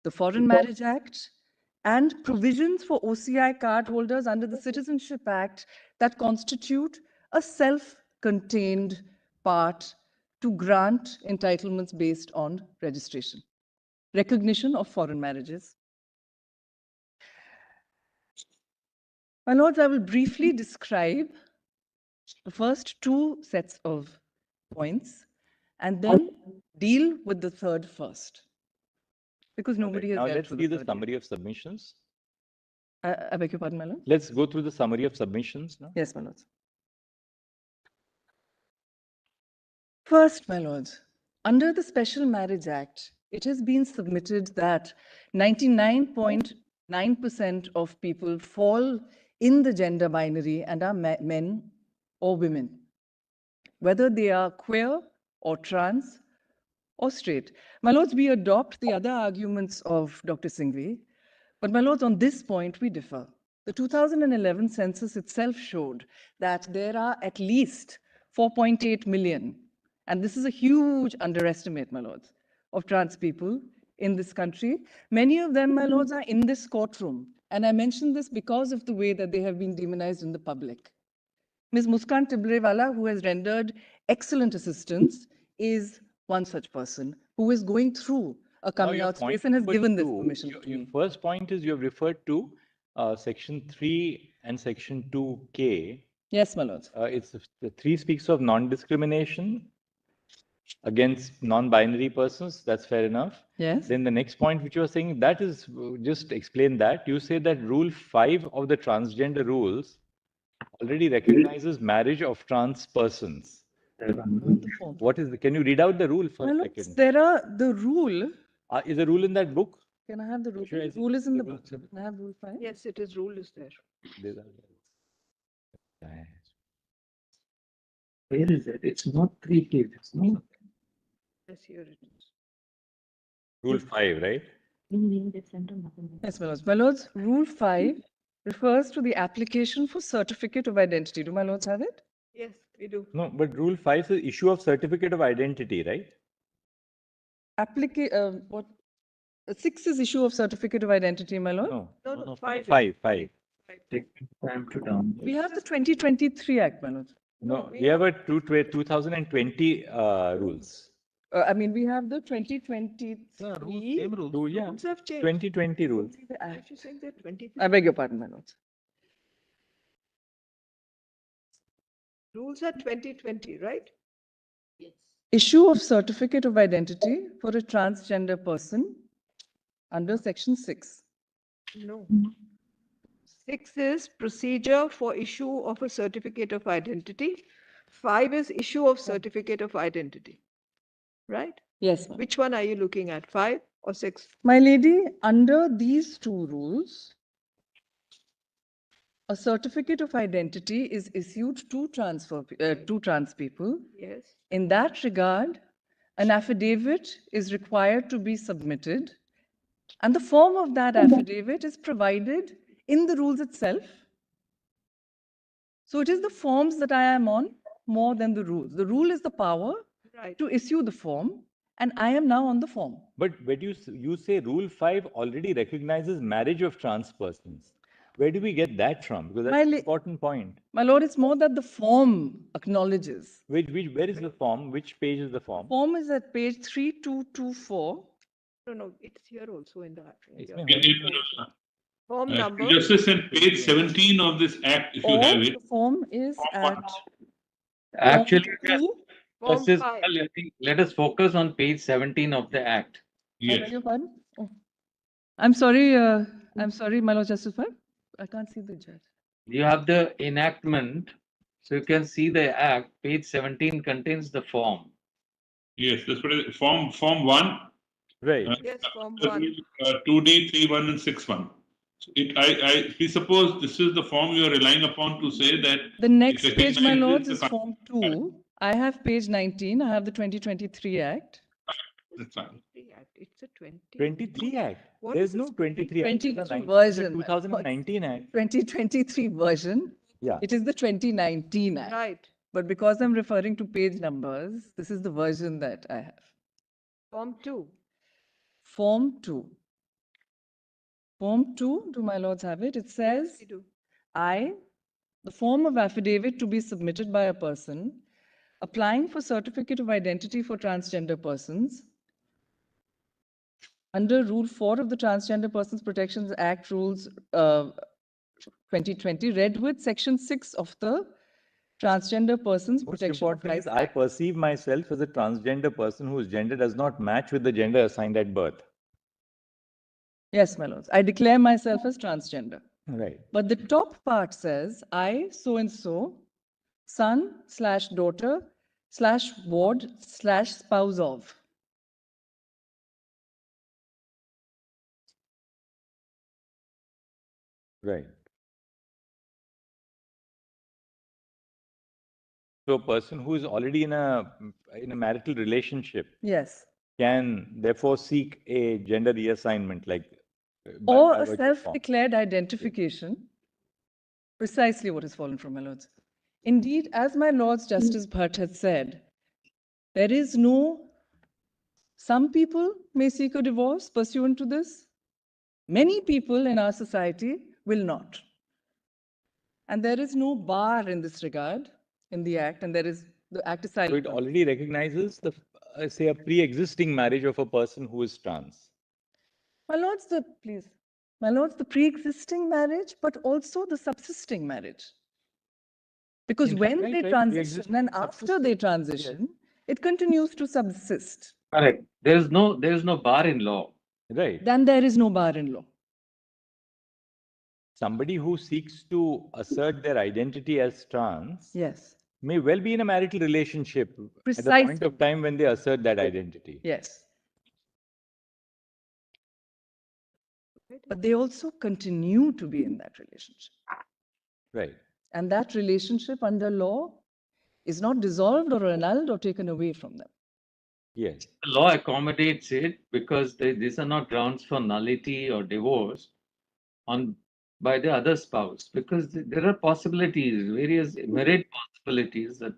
the Foreign Marriage Act, and provisions for OCI card holders under the Citizenship Act that constitute a self-contained part to grant entitlements based on registration, recognition of foreign marriages. My lords, I will briefly describe the first two sets of points and then deal with the third first, because nobody has Now dealt let's with see the the third summary of submissions. yet. I beg your pardon, my lord? Let's go through the summary of submissions now. Yes, my lords. First, my lords, under the Special Marriage Act, it has been submitted that 99.9% of people fall in the gender binary and are men or women, whether they are queer or trans or straight. My lords, we adopt the other arguments of Dr. Singhvi, but my lords, on this point, we differ. The 2011 census itself showed that there are at least 4.8 million, and this is a huge underestimate, my lords, of trans people in this country. Many of them, my lords, are in this courtroom, and I mention this because of the way that they have been demonized in the public. Ms. Muskan Tibrewala, who has rendered excellent assistance, is one such person who is going through a coming out space and has given this permission to Your me. first point is you have referred to section 3 and section 2K. Yes, my lords. It's the 3 speaks of non-discrimination against non-binary persons. That's fair enough. Yes. Then the next point which you are saying, that is, just explain that. You say that rule 5 of the transgender rules already recognizes marriage of trans persons. What is can you read out the rule for My a lords, second? there are the rule. Is a rule in that book? Can I have the rule? Sure, I see. Rule is in the book. Can I have rule 5? Yes, it is. Rule is there. Where is it? It's not 3 pages. No. Yes, here it is. Rule 5, right? Yes, my lords. My lords, rule 5 refers to the application for certificate of identity. Do my lords have it? Yes, we do. No, but rule 5 says issue of certificate of identity, right? What? 6 is issue of certificate of identity, my lord. No, No, 5. 5. Take time to download. We have the 2023 Act, my lord. No, we have a 2020 rules. I mean, we have the 2023. Rule, yeah. Rules have changed. 2020 rules. If you saying that 23 I beg your pardon, my lord. rules are 2020, right? Issue of certificate of identity for a transgender person under section 6. No. 6 is procedure for issue of a certificate of identity. 5 is issue of certificate of identity. Right? Yes, ma'am. Which one are you looking at? 5 or 6? My lady, under these two rules, a certificate of identity is issued to trans people. Yes. In that regard, an affidavit is required to be submitted, and the form of that affidavit is provided in the rules itself. So it is the forms that I am on more than the rules. The rule is the power Right. to issue the form, and I am now on the form. But when you say rule 5 already recognizes marriage of trans persons. Where do we get that from? Because that's an important point. My lord, it's more that the form acknowledges. Where is the form? Which page is the form? Form is at page 3224. No, it's here also in the Form number. Justice, in page 17 of this act, if you Or have it. the form is at Actually, Form Justice, 5. I think let us focus on page 17 of the Act. I Yes. beg your pardon? Oh. I'm sorry, my lord Justice. I can't see the judge. You have the enactment, so you can see the Act. Page 17 contains the form. Yes, that's what it is. Form 1. Right. Yes, Form 1. 2D, 3.1 and 6.1. So we suppose this is the form you are relying upon to say that. The next it page, my recognizes lords, the is Form 2. I have page 19. I have the 2023 Act. That's fine. It's a 20. 23 Act. What There's is no this 23 Act. 23 It's a version. 2019 Act. 2023 version. Yeah. It is the 2019 Act. Right. But because I'm referring to page numbers, this is the version that I have. Form 2. Form 2. Form 2, do my lords have it? It says, We do. I, the form of affidavit to be submitted by a person applying for certificate of identity for transgender persons under Rule 4 of the Transgender Persons Protections Act Rules 2020, read with Section 6 of the Transgender Persons Most Protection of important is Rights I Act. perceive myself as a transgender person whose gender does not match with the gender assigned at birth. Yes, my lords. I declare myself as transgender. Right. But the top part says, I, so-and-so, son/daughter/ward/spouse of. Right. So a person who is already in a marital relationship Yes. can therefore seek a gender reassignment, like Or by a virtue of form. self-declared identification. Precisely what has fallen from my lords. Indeed, as my lords Justice Bhatt had said, there is no, some people may seek a divorce pursuant to this. Many people in our society will not. And there is no bar in this regard in the Act, and there is, the Act is So silent. it already recognizes the, say, a pre-existing marriage of a person who is trans. My lords, the pre-existing marriage, but also the subsisting marriage. Because In when fact, they right, transition and pre-existing, after they transition, it continues to subsist. Correct. There is no bar in law. Right. Then there is no bar in law. Somebody who seeks to assert their identity as trans Yes. may well be in a marital relationship at the Precisely. point of time when they assert that identity. Yes. But they also continue to be in that relationship. Right. And that relationship under law is not dissolved or annulled or taken away from them. Yes. The law accommodates it because these are not grounds for nullity or divorce by the other spouse, because there are possibilities, various marriage possibilities, that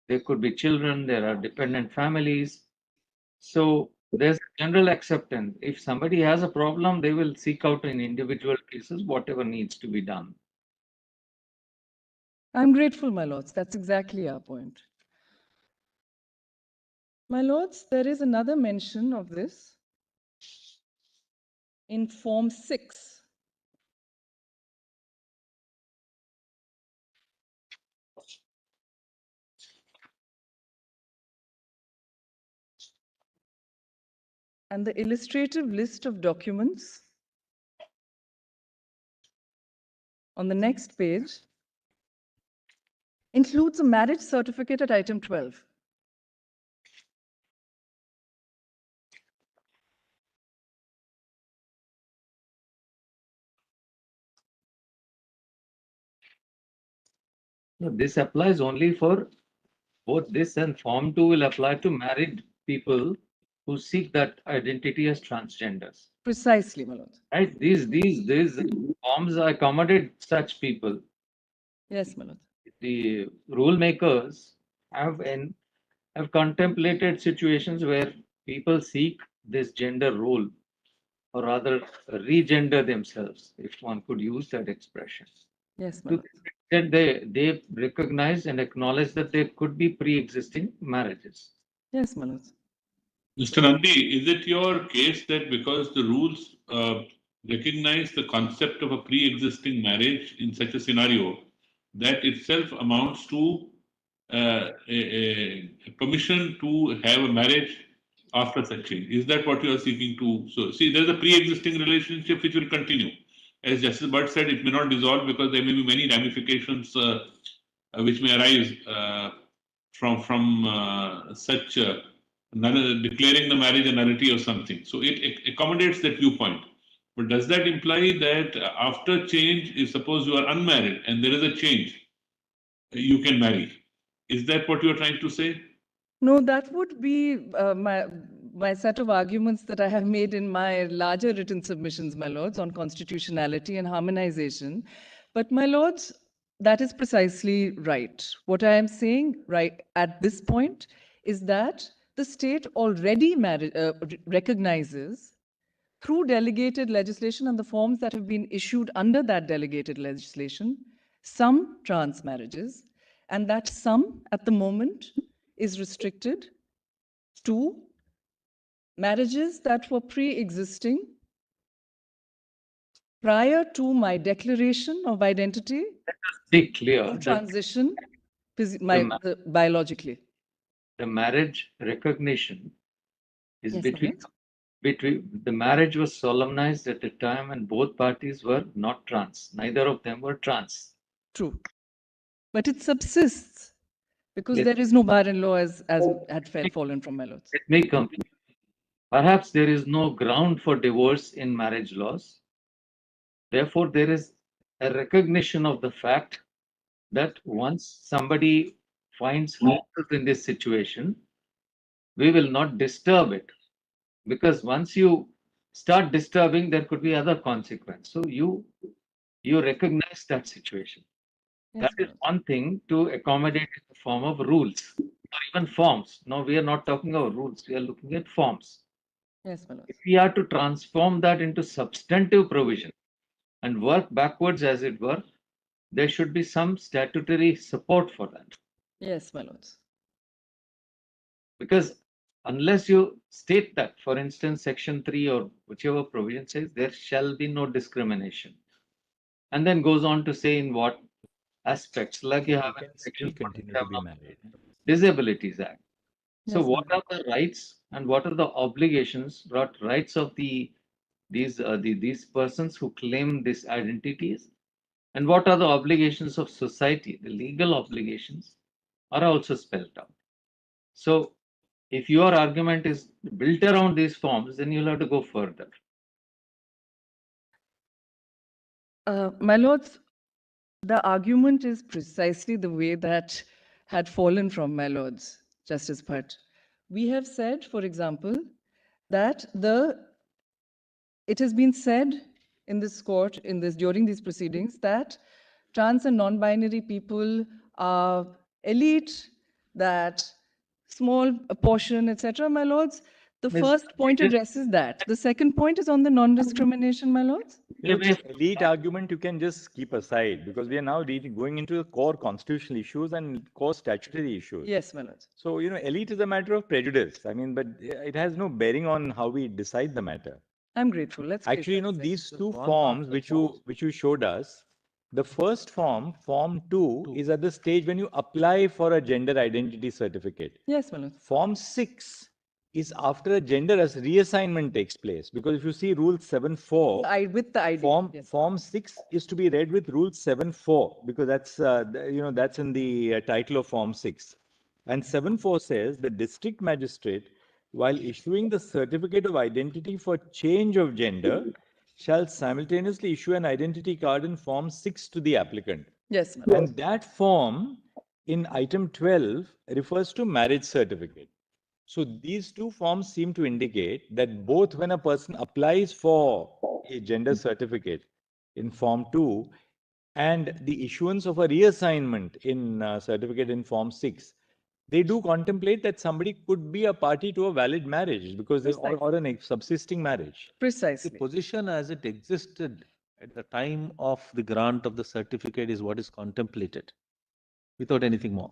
there could be children, there are dependent families. So there's general acceptance. If somebody has a problem, they will seek out in individual cases whatever needs to be done. I'm grateful, my lords. That's exactly our point. My lords, there is another mention of this in Form 6. And the illustrative list of documents on the next page includes a marriage certificate at item 12. No, this applies only for both this and Form 2 will apply to married people who seek that identity as transgenders. Precisely, my lords. Right? These forms accommodate such people. Yes, my lords. The rule makers have contemplated situations where people seek this gender role, or rather regender themselves, if one could use that expression. Yes, my To lords. the extent they recognize and acknowledge that there could be pre-existing marriages. Yes, my lords. Mr. Nandi, is it your case that because the rules recognize the concept of a pre-existing marriage in such a scenario, that itself amounts to a permission to have a marriage after such change? Is that what you are seeking to? So, see, there's a pre-existing relationship which will continue. As Justice Bhatt said, it may not dissolve because there may be many ramifications which may arise from such declaring the marriage a nullity or something. So it accommodates that viewpoint. But does that imply that after change, if suppose you are unmarried and there is a change, you can marry? Is that what you are trying to say? No, that would be my set of arguments that I have made in my larger written submissions, my lords, on constitutionality and harmonization. But my lords, that is precisely right. What I am saying right at this point is that the state already recognizes through delegated legislation and the forms that have been issued under that delegated legislation, some trans marriages, and that some at the moment is restricted to marriages that were pre-existing prior to my declaration of identity Be clear or that transition ma- biologically. the marriage recognition is Yes, between the marriage was solemnized at a time when both parties were not trans. Neither of them were trans. True. But it subsists because Yes. there is no bar-in-law as had fallen from my lords. Let me complete. Perhaps there is no ground for divorce in marriage laws. Therefore, there is a recognition of the fact that once somebody finds himself in this situation, we will not disturb it. Because once you start disturbing, there could be other consequence. So you recognize that situation. Yes, That is one thing to accommodate in the form of rules or even forms. No, we are not talking about rules. We are looking at forms. yes, my lords. If we are to transform that into substantive provision and work backwards, as it were, there should be some statutory support for that. Yes, my lords. Because unless you state that, for instance, Section 3 or whichever provision says there shall be no discrimination, and then goes on to say in what aspects, like you You have in can Section still continue 47 to be of married. Disabilities Act. So Yes, what ma'am. are the rights and what are the obligations, what rights of these persons who claim these identities, and what are the obligations of society? The legal obligations are also spelled out. So if your argument is built around these forms, then you'll have to go further. My lords, the argument is precisely the way that had fallen from my lords, Justice Bhatt. We have said, for example, that it has been said in this court, during these proceedings, that trans and non-binary people are elite, that small portion, etc., my lords. The Ms. first point Just- addresses that. The second point is on the non-discrimination, my lords. You know, this elite argument you can just keep aside because we are now going into the core constitutional issues and core statutory issues. Yes, my lords. So, you know, elite is a matter of prejudice. I mean, but it has no bearing on how we decide the matter. I'm grateful. Let's place Actually, you that know, aside. these two forms which you showed us, the first form, Form 2, is at the stage when you apply for a gender identity certificate. Yes, my lords. Form 6 is after a gender as reassignment takes place. Because if you see Rule 7.4, With the ID. Yes. Form 6 is to be read with Rule 7.4 because that's, that's in the title of Form 6. And 7.4 says the district magistrate, while issuing the certificate of identity for change of gender, shall simultaneously issue an identity card in Form 6 to the applicant. Yes, my lords. And that form in item 12 refers to marriage certificate. So these two forms seem to indicate that both when a person applies for a gender certificate in Form 2 and the issuance of a reassignment in certificate in Form 6, they do contemplate that somebody could be a party to a valid marriage because they or an subsisting marriage. The Precisely. position as it existed at the time of the grant of the certificate is what is contemplated, without anything more.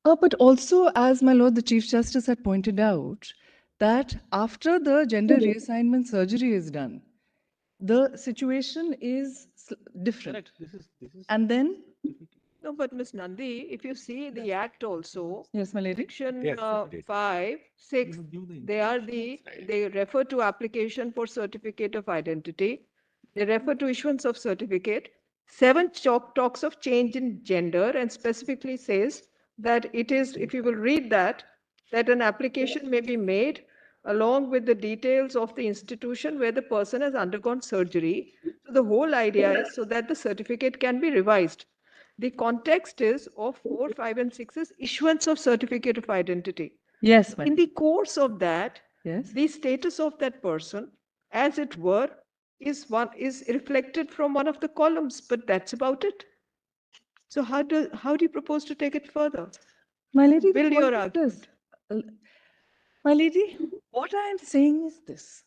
But also, as my lord, the Chief Justice had pointed out, that after the gender reassignment surgery is done, the situation is different. Correct. This is And then, No, but Ms. Nandi, if you see the Act also, yes, my lady. Section Yes, it is. 5, 6, they refer to application for certificate of identity. They refer to issuance of certificate. 7 talks of change in gender and specifically says that it is, if you will read that an application may be made along with the details of the institution where the person has undergone surgery. So the whole idea is so that the certificate can be revised. The context is of 4, 5, and 6 is issuance of certificate of identity. Yes, my In the course of that, Yes. the status of that person, as it were, is reflected from one of the columns, but that's about it. So how do you propose to take it further? My lady, the Build your point is this. My lady, what I am saying is this.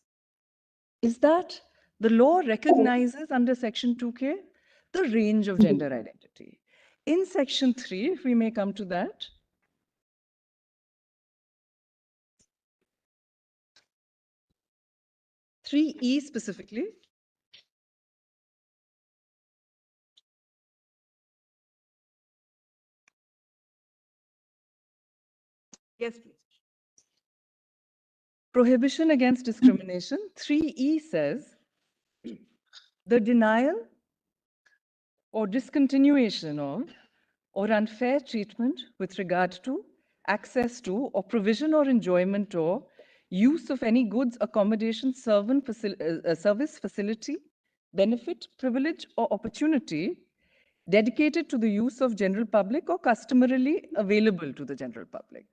is that the law recognizes under Section 2K the range of gender identity. In Section 3, if we may come to that, (3)(e) specifically, Yes, please. prohibition against discrimination, 3E says the denial or discontinuation of or unfair treatment with regard to access to or provision or enjoyment or use of any goods, accommodation, service, facility, benefit, privilege, or opportunity dedicated to the use of general public or customarily available to the general public.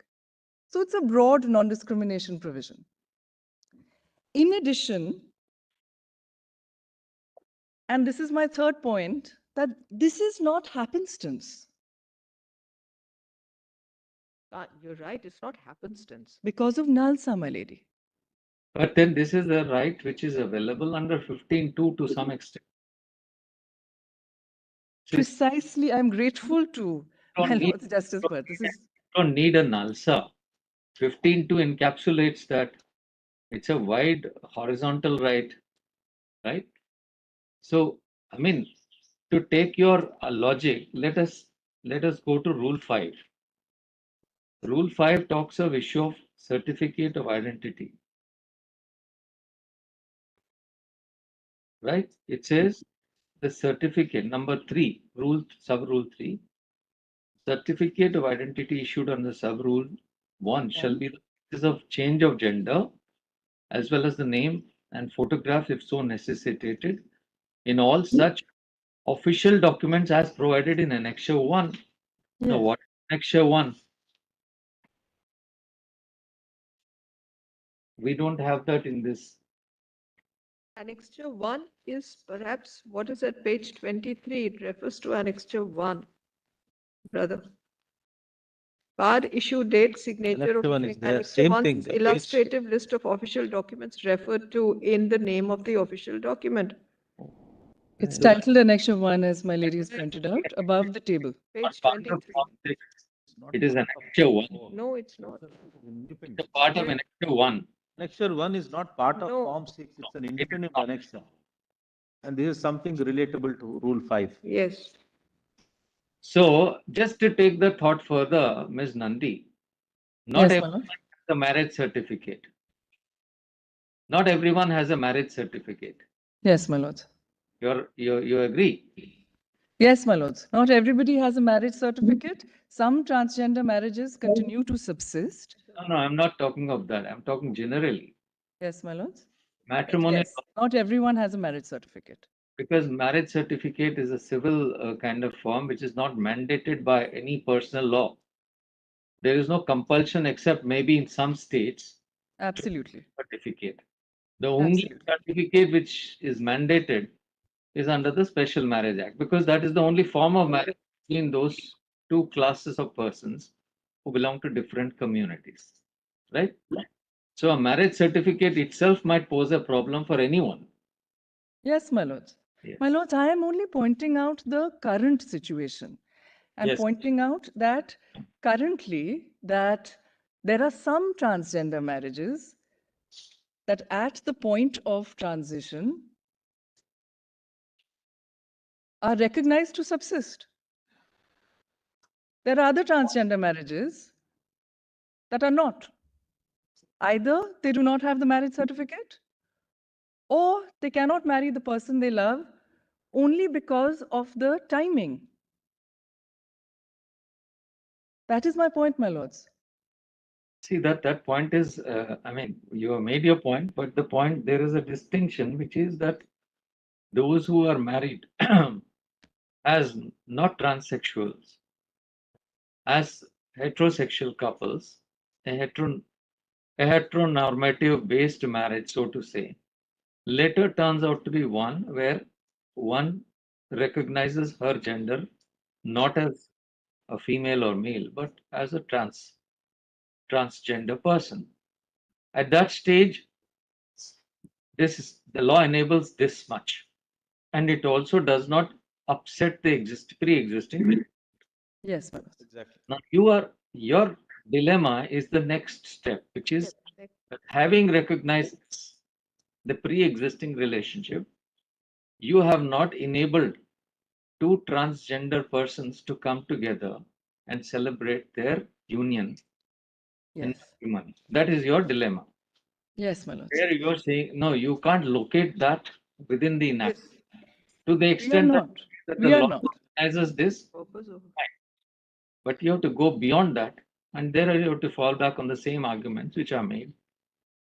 So it's a broad non-discrimination provision. In addition, and this is my third point, that this is not happenstance. You're right, it's not happenstance. Because of Nalsa, my lady. But then this is a right which is available under 15(2) to some extent. Precisely, I'm grateful to Don't my need- Lord's Justice, but this is Don't need a NALSA. 15(2) encapsulates that. It's a wide horizontal right, right? So, I mean, to take your logic, let us go to Rule 5. Rule 5 talks of issue of certificate of identity. Right? It says the certificate, number 3, sub-rule 3, certificate of identity issued under sub-rule 1 shall be the basis of change of gender as well as the name and photograph if so necessitated in all such official documents as provided in Annexure 1. Now, Yes. what is Annexure 1? We don't have that in this. Annexure 1 is perhaps what is at page 23. It refers to Annexure 1, brother. Card issue date, signature Annexure of one is there, Annexure same 1 thing, is the page- illustrative list of official documents referred to in the name of the official document. It's titled Annexure 1, as my lady has pointed out, above the table. Page Part of 23. Form 6. It is Annexure 1. No, it's not. It's a part of Annexure 1. Annexure 1 is not part of No. Form 6, it's an independent annexure. And this is something relatable to Rule 5. Yes. So, just to take the thought further, Ms. Nandi, not Yes, my everyone lord. has a marriage certificate. Not everyone has a marriage certificate. Yes, my lord. You agree? Yes, my lords. Not everybody has a marriage certificate. Some transgender marriages continue to subsist. No, I'm not talking of that. I'm talking generally. Yes, my lords. Matrimonial, Yes, not everyone has a marriage certificate. because marriage certificate is a civil kind of form which is not mandated by any personal law. There is no compulsion except maybe in some states Absolutely. certificate. The only Absolutely. certificate which is mandated is under the Special Marriage Act, because that is the only form of marriage between those two classes of persons who belong to different communities, right? So a marriage certificate itself might pose a problem for anyone. Yes, my lords. Yes. My lords, I am only pointing out the current situation and Yes. pointing out that currently that there are some transgender marriages that at the point of transition are recognized to subsist. There are other transgender marriages that are not. Either they do not have the marriage certificate, or they cannot marry the person they love only because of the timing. That is my point, my lords. See, that point is, I mean, you have made your point, but the point, there is a distinction, which is that those who are married as not transsexuals, as heterosexual couples, a heteronormative based marriage, so to say, later turns out to be one where one recognizes her gender not as a female or male, but as a transgender person. At that stage, the law enables this much, and it also does not upset the pre-existing. Yes, my lord. Exactly. Now your dilemma is the next step, which is Yes. that having recognized the pre-existing relationship, you have not enabled two transgender persons to come together and celebrate their union in Yes. matrimony. That is your dilemma. Yes, my lord. Where you're saying, no, you can't locate that within the enact. Yes. To the We are extent not. that We the are law not. recognizes this, Purpose of but you have to go beyond that, and there you have to fall back on the same arguments which are made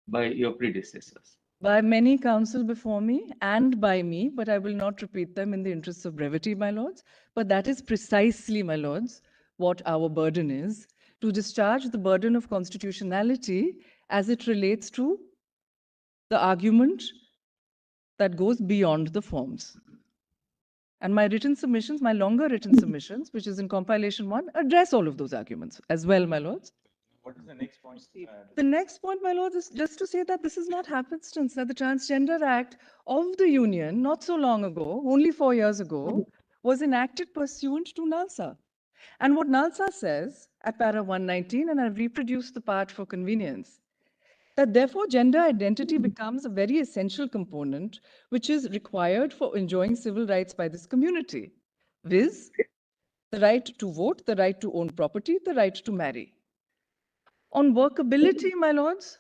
by your predecessors. By many counsel before me and by me, but I will not repeat them in the interests of brevity, my lords. But that is precisely, my lords, what our burden is, to discharge the burden of constitutionality as it relates to the argument that goes beyond the forms. And my written submissions, my longer written submissions, which is in compilation 1, address all of those arguments as well, my lords. What is the next point? The next point, my lords, is just to say that this is not happenstance, that the Transgender Act of the Union, not so long ago, only 4 years ago, was enacted pursuant to NALSA. And what NALSA says at para 119, and I've reproduced the part for convenience, that therefore gender identity becomes a very essential component which is required for enjoying civil rights by this community, viz. the right to vote, the right to own property, the right to marry. On workability, my lords,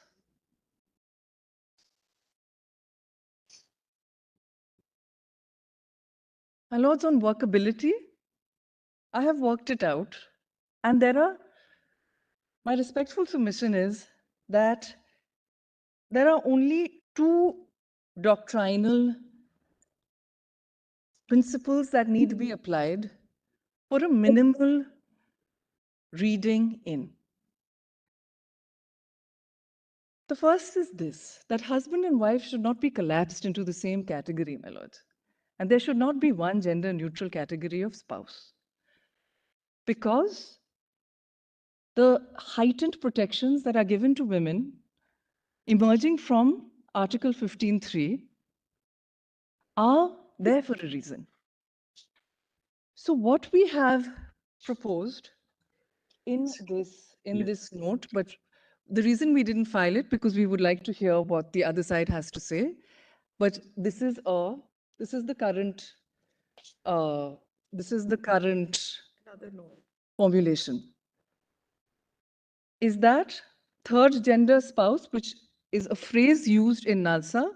on workability, I have worked it out, and my respectful submission is that there are only two doctrinal principles that need to be applied for a minimal reading in. The first is this, that husband and wife should not be collapsed into the same category, my lord. And there should not be one gender neutral category of spouse. Because the heightened protections that are given to women emerging from Article 15.3 are there for a reason. So what we have proposed in this note, but the reason we didn't file it because we would like to hear what the other side has to say. But this is the current another note. formulation. Is that third gender spouse, which is a phrase used in NALSA.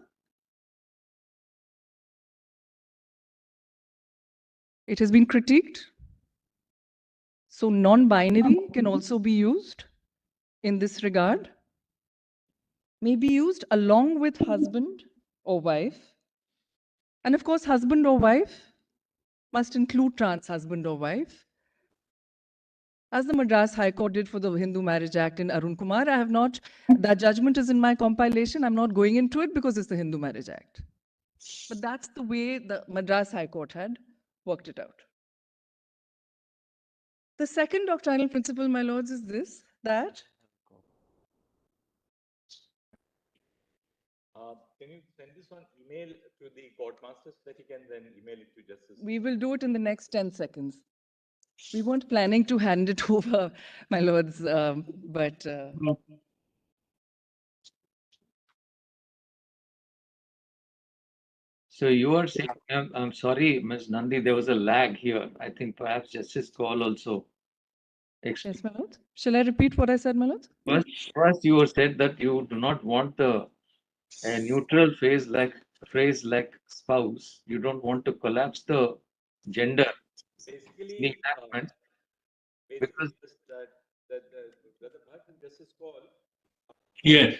It has been critiqued. So non-binary can also be used in this regard. May be used along with husband or wife. And of course, husband or wife must include trans husband or wife. As the Madras High Court did for the Hindu Marriage Act in Arun Kumar, that judgment is in my compilation. I'm not going into it because it's the Hindu Marriage Act. But that's the way the Madras High Court had worked it out. The second doctrinal principle, my lords, is this, that can you send this on email to the court master so that he can then email it to justice? we will do it in the next 10 seconds. We weren't planning to hand it over, my lords, but So you are saying, I'm sorry, Ms. Nandi, there was a lag here. I think perhaps Justice Kaul also explained. yes, my lords. Shall I repeat what I said, my lords? First you said that you do not want a neutral phrase like spouse. You don't want to collapse the gender Basically, enactment. because the Bhatt and Justice Kaul, Yes.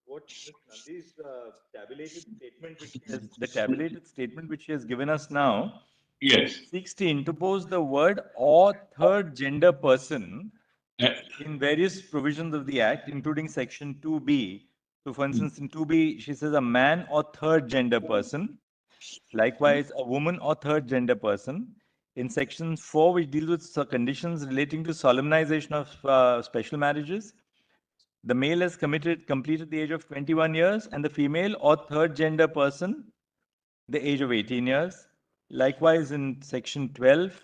what Ms. Nandi's tabulated statement which she has given us now, Yes. seeks to interpose the word or third gender person Uh, in various provisions of the Act, including Section 2B. So, for instance, in 2B, she says a man or third gender person. Likewise, a woman or third gender person. In Section 4, which deals with conditions relating to solemnization of special marriages, the male has completed the age of 21 years and the female or third gender person, the age of 18 years. Likewise, in section 12,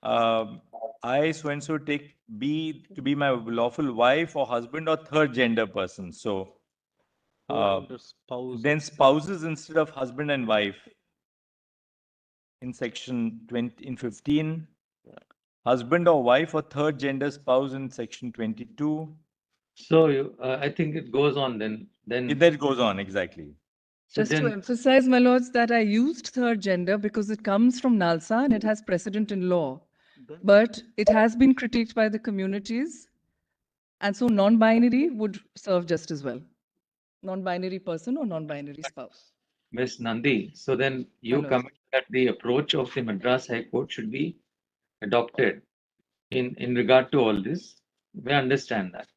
I so-and-so take B to be my lawful wife or husband or third gender person. So Spouse. then spouses instead of husband and wife. In section 20, in 15, husband or wife or third gender spouse in section 22. So I think it goes on then. That goes on, exactly. So Just to then, emphasize, my lords, that I used third gender because it comes from Nalsa and it has precedent in law. But it has been critiqued by the communities. And so non-binary would serve just as well. Non-binary person or non-binary spouse. Ms. Nandi, so then you Lord. commit that the approach of the Madras High Court should be adopted in regard to all this. We understand that.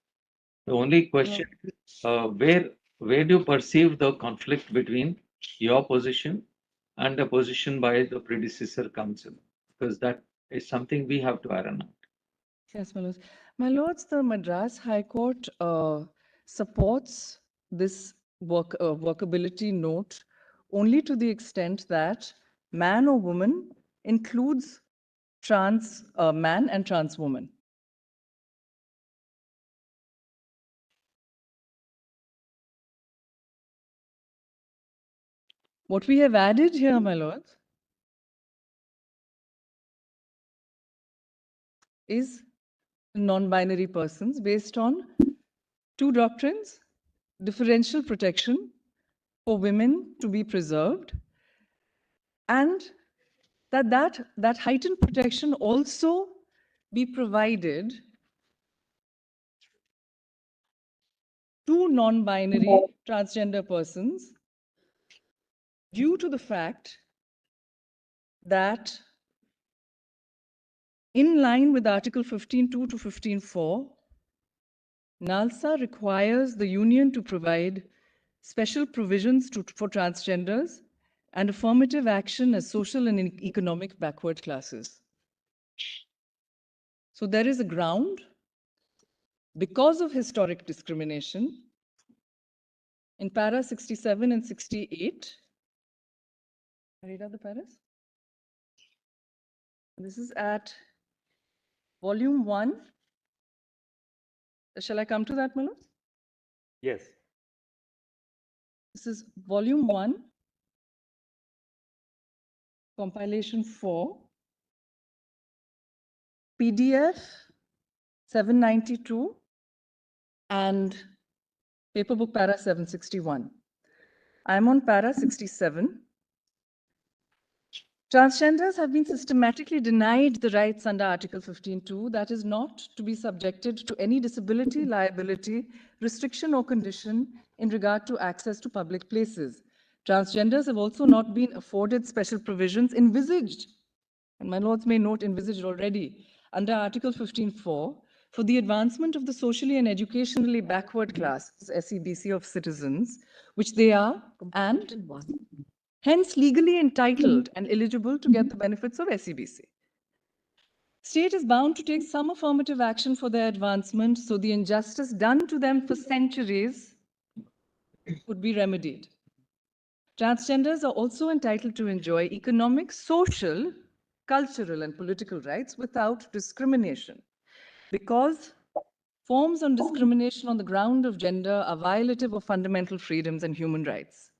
The only question is, where do you perceive the conflict between your position and the position by the predecessor council? Because that is something we have to iron out. Yes, my lords. My lords, the Madras High Court supports this workability note only to the extent that man or woman includes trans man and trans woman. What we have added here, my lords, is non-binary persons based on two doctrines: differential protection for women to be preserved, and that heightened protection also be provided to non-binary transgender persons due to the fact that in line with Article 15.2 to 15.4, NALSA requires the union to provide special provisions for transgenders and affirmative action as social and economic backward classes. So there is a ground because of historic discrimination in para 67 and 68. Read out the paras. This is at volume 1. Shall I come to that, Manu? Yes. This is volume 1, compilation 4, PDF 792, and paperbook para 761. I'm on para 67. Transgenders have been systematically denied the rights under Article 15.2, that is not to be subjected to any disability, liability, restriction or condition in regard to access to public places. Transgenders have also not been afforded special provisions envisaged, and my lords may note envisaged already, under Article 15.4 for the advancement of the socially and educationally backward classes, SEBC, of citizens, which they are, and hence legally entitled and eligible to get the benefits of SEBC. State is bound to take some affirmative action for their advancement so the injustice done to them for centuries would be remedied. Transgenders are also entitled to enjoy economic, social, cultural, and political rights without discrimination, because forms of discrimination on the ground of gender are violative of fundamental freedoms and human rights.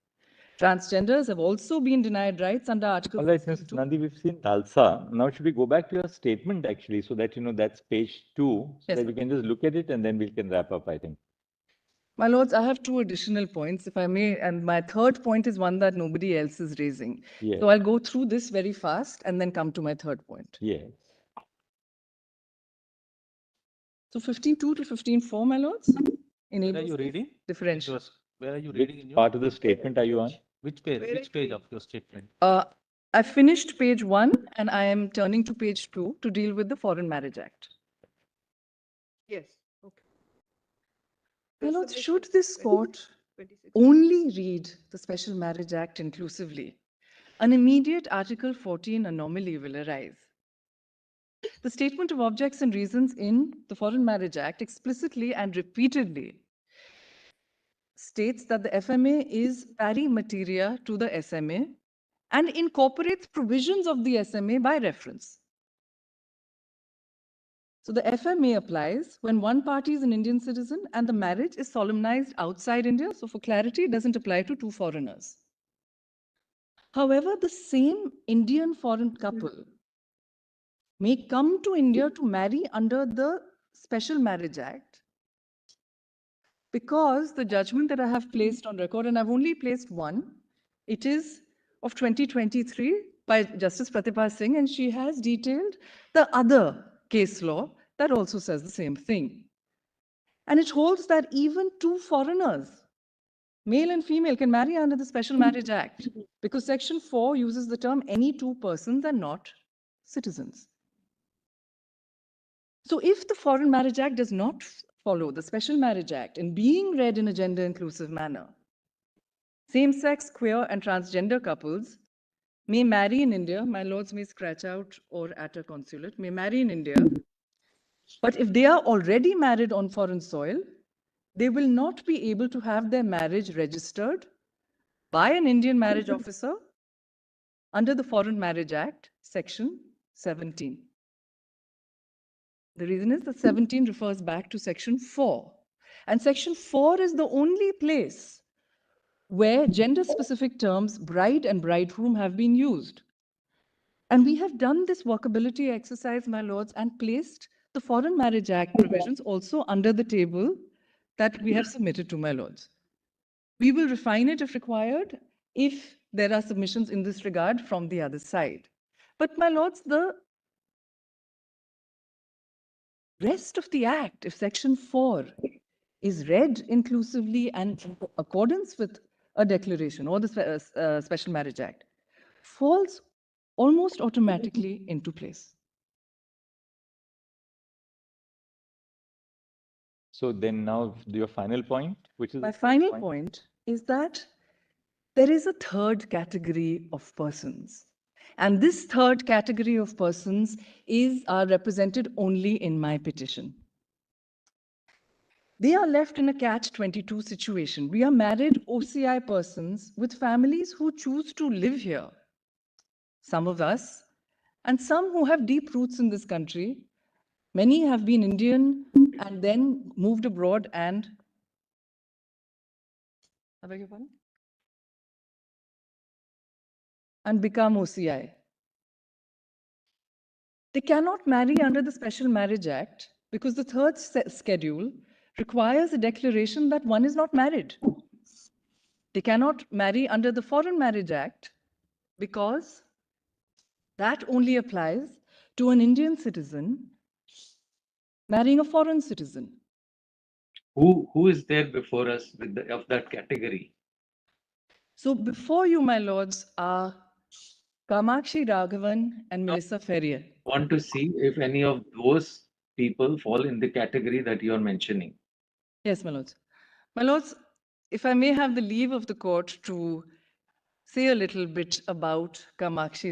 Transgenders have also been denied rights under Article. All right, since Nandi, we've seen Nalsa. Now, should we go back to your statement actually, so that that's page 2, so Yes, that sir. we can just look at it and then we can wrap up, I think. My lords, I have 2 additional points, if I may, and my third point is one that nobody else is raising. Yes. So I'll go through this very fast and then come to my third point. Yes. So 15.2 to 15.4, my lords. Where are you reading? Differential. Where are you Which reading in your? part of the statement are you on? Which page? Where Which is page the- of your statement? I finished page 1 and I am turning to page 2 to deal with the Foreign Marriage Act. Yes, okay. My The lords, submission should this 20 court 26. only read the Special Marriage Act inclusively, an immediate Article 14 anomaly will arise. The statement of objects and reasons in the Foreign Marriage Act explicitly and repeatedly states that the FMA is pari materia to the SMA and incorporates provisions of the SMA by reference. So the FMA applies when one party is an Indian citizen and the marriage is solemnized outside India. So for clarity, it doesn't apply to two foreigners. However, the same Indian foreign couple may come to India to marry under the Special Marriage Act, because the judgment that I have placed on record, and I've only placed one, it is of 2023 by Justice Pratibha Singh, and she has detailed the other case law that also says the same thing. And it holds that even two foreigners, male and female, can marry under the Special Marriage Act, because Section 4 uses the term any two persons and not citizens. So if the Foreign Marriage Act does not follow the Special Marriage Act in being read in a gender-inclusive manner, same-sex, queer, and transgender couples may marry in India, my lords may scratch out or at a consulate, may marry in India, but if they are already married on foreign soil, they will not be able to have their marriage registered by an Indian marriage officer under the Foreign Marriage Act, Section 17. The reason is that 17 refers back to Section 4. And Section 4 is the only place where gender-specific terms bride and bridegroom have been used. And we have done this workability exercise, my lords, and placed the Foreign Marriage Act provisions also under the table that we have submitted to my lords. We will refine it if required, if there are submissions in this regard from the other side. But my lords, the rest of the Act, if Section 4 is read inclusively and in accordance with a declaration or the Special Marriage Act, falls almost automatically into place. So then now your final point, which is? My final point is that there is a third category of persons. And this third category of persons are represented only in my petition. They are left in a catch-22 situation. We are married OCI persons with families who choose to live here. Some of us, and some who have deep roots in this country. Many have been Indian and then moved abroad and, I beg your pardon? And become OCI. They cannot marry under the Special Marriage Act because the third schedule requires a declaration that one is not married. They cannot marry under the Foreign Marriage Act because that only applies to an Indian citizen marrying a foreign citizen. Who is there before us of that category? So before you, my lords, are Kamakshi Raghavan and Melissa Ferrier. Want to see if any of those people fall in the category that you are mentioning. Yes, my lords. My lords, if I may have the leave of the court to say a little bit about Kamakshi